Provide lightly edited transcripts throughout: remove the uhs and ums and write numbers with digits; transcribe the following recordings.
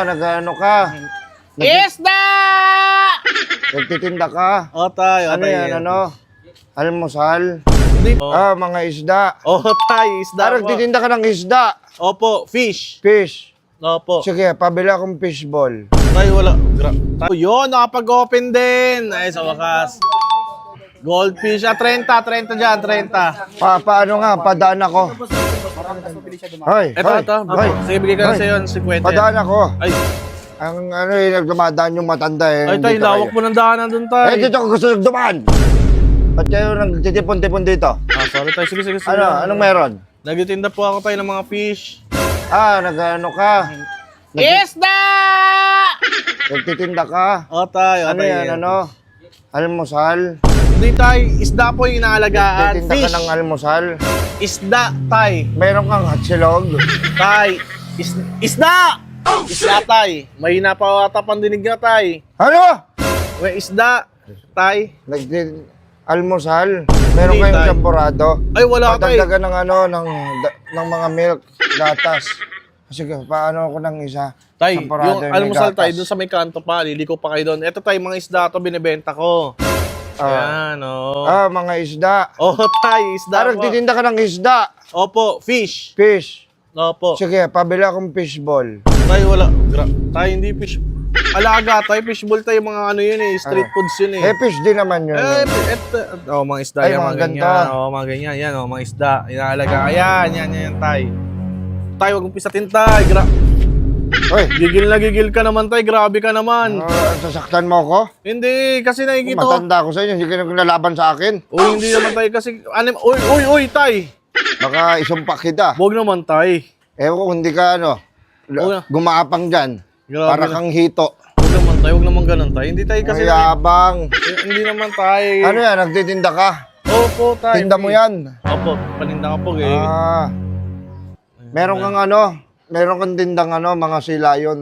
Nag-ano ka? Isda! Nagtitinda ka? O tayo, Ano yan, ano? Almusal? Mga isda. O tayo, isda po. Nagtitinda ka ng isda. Opo, fish. Fish. Opo. Sige, pabili akong fishball. Tayo, wala. Yun, nakapag-open din. Ay, sa wakas. Goldfish. 30 dyan, 30. Paano nga, padaan ako. Hoy, Ito. hoy. Sige, bigay ka na sa'yo, 50. Padaan ako. Ay, Ang ano nagdumadaan yung matanda eh. ay tayo, Hindi lawak kayo. mo ng daanan dun tayo. Dito ko gusto nagdumaan. Ba't kayo nagtitipon-tipon dito? Sorry tayo, sige. Anong meron? Nagtitinda po ako tayo ng mga fish. Nag-ano ka? Isda! Nagtitinda ka? O tayo, Ano yan, ano? Almusal? Hindi tayo, isda po yung inaalagaan. Nagtitinda ka Fish. ng almusal? Isda, tay. Meron kang hatsilog? Tay. Isda! Isda, tay. May napawata pandinig na, tay. Ano? May isda, tay. Almusal? Meron Hindi, kayong tay. champurado? Ay, wala, tay. Patagdagan ng ano, ng mga milk, gatas. Sige, paano ako ng isa? Tay, Champurado yung may almusal, gatas. tay, dun sa may kanto pa, liliko pa kayo doon. Ito, tay, mga isda to, binibenta ko. Ayan, o. Mga isda. Oh, tay, isda po. Nagtitinda ka ng isda. Opo, fish. Fish. Opo. Sige, pabili akong fishball. Tay, wala. Tay, hindi fish. Alaga, tay, fishball tayo, mga ano yun eh, street foods yun eh. Fish din naman yun. Mga isda Ay, yan, mga mga ganito. ganyan. Mga ganyan, yan, mga isda. Inaalaga. Ayan, yan, tay. Tay, wag mong pisatin, tay. Hoy, Gigil ka naman, tay. Grabe ka naman. sasaktan mo ako? Hindi, kasi nakikita ko. Matanda ko sa inyo, hindi ka naglalaban sa akin. Uy, hindi naman, tay, kasi, uy, tay. Baka isumpak kita. Huwag naman, tay. Ewan ko, hindi ka gumaapang dyan. Grabe Para na. kang hito. Huwag naman, tay. Huwag naman ganun, tay. Hindi, tay, kasi. Mayabang. Hindi naman, tay. Ano yan, nagtitinda ka? Opo, tay. Tinda mo yan. Opo, paninda ka po, eh. Meron kang tindang mga silayon.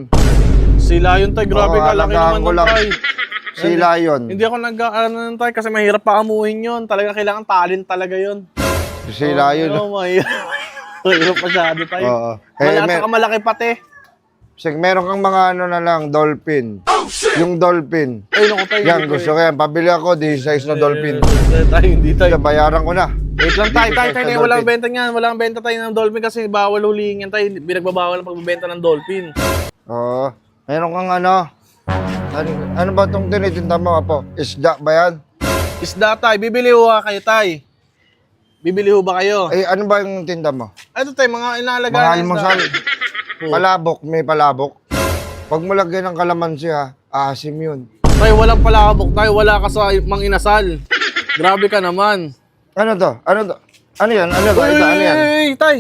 Sila yun, tay. Grabe ka, laki alagaan naman ko nun, lang. tay. Silayon. Hindi ako nag-ano tayo kasi mahirap pa amuhin yun. Talaga kailangan talent talaga yun. Silayon. Oh, mahirap masyado tayo. Oo. Saka malaki pati. Sige, meron kang mga na lang, dolphin. Yung dolphin. Ay, naku tayo. Yan, gusto ko yan. Pabili ako, di size na dolphin. Tayo, hindi tayo. Bayaran ko na. Wait lang tayo, Hindi ko size na walang dolphin. benta niyan. Walang benta tayo ng dolphin kasi bawal hulihin yan tayo. Binagbabawal ang pagbebenta ng dolphin. Oo. Meron kang ano ba itong tinitinda mo, Apo? Isda ba yan? Isda tayo, bibili ho kayo tayo. Bibili ho ba kayo? Ano ba yung tinda mo? Ito tayo, mga inalagaan Mga na isda. almusal. Palabok, may palabok. Huwag mo lagyan ng kalamansi ha. Asim yun. Tayo, walang palabok tayo. Wala ka sa mang inasal. Grabe ka naman. Ano to? Ano yan? Ano ba? Ito, ano yan? Uy, tay.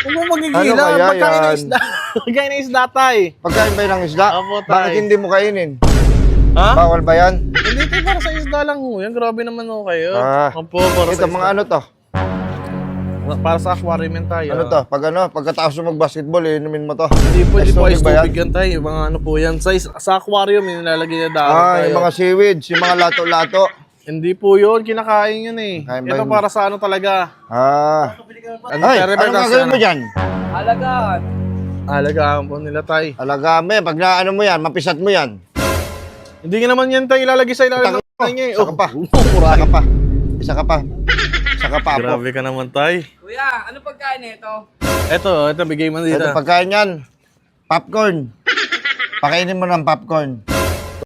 Huwag mo magigila. Ano kaya Pagkain ng yan? isda. Pagkain ng isda, tay. Pagkain ba yun ng isda? Opo, tay. Bakit hindi mo kainin? Ha? Bawal ba yan? Hindi, tay. Para sa isda lang ho. Yan, grabe naman ho kayo. Ah. Opo, para Ito, sa isda. mga ano to? Para sa aquarium yan, tay. Ano to? Pagkatapos mo mag-basketball, inumin mo to. Hindi po, hindi po Ice ice tubig ba yan? tubig yan, tay. Mga ano po yan. Sa aquarium, yung nilalagay na dahon tayo. Yung mga seaweeds, yung mga lato-lato. Hindi po yun. Kinakain yun eh. Kain ba Ito yun? para sa ano talaga. Ay, pero anong gagawin mo dyan? Alagaan po nila, tay. Alagame, pag naano mo yan, mapisat mo yan. Hindi nga naman yan, tay. Ilalagay sa ilalim ng tayo niya eh. Isa ka pa. Isa ka pa. Isa ka pa. Isa ka pa, Apo. Grabe ka naman, tay. Kuya, ano pagkain nito? Ito, bigay mo dito. Ito, pagkain yan. Popcorn. Pakainin mo ng popcorn.